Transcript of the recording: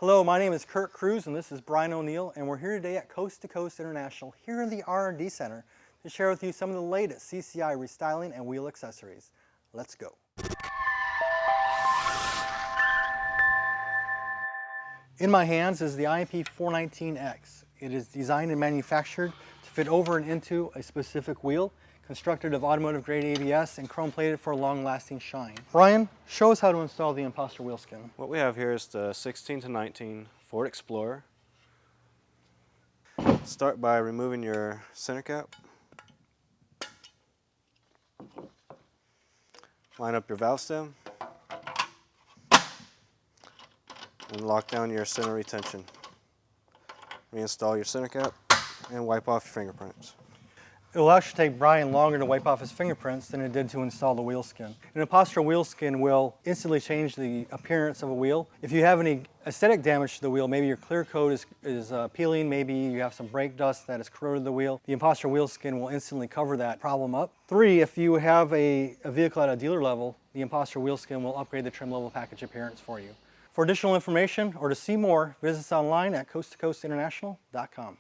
Hello, my name is Kurt Cruz and this is Brian O'Neill, and we're here today at Coast to Coast International here in the R&D Center to share with you some of the latest CCI restyling and wheel accessories. Let's go. In my hands is the IMP419X. It is designed and manufactured to fit over and into a specific wheel, constructed of automotive grade ABS and chrome plated for a long-lasting shine. Brian, show us how to install the Impostor wheel skin. What we have here is the 16 to 19 Ford Explorer. Start by removing your center cap. Line up your valve stem. And lock down your center retention. Reinstall your center cap and wipe off your fingerprints. It will actually take Brian longer to wipe off his fingerprints than it did to install the wheel skin. An Impostor wheel skin will instantly change the appearance of a wheel. If you have any aesthetic damage to the wheel, maybe your clear coat is peeling, maybe you have some brake dust that has corroded the wheel, the Impostor wheel skin will instantly cover that problem up. 3, if you have a vehicle at a dealer level, the Impostor wheel skin will upgrade the trim level package appearance for you. For additional information or to see more, visit us online at coasttocoastinternational.com.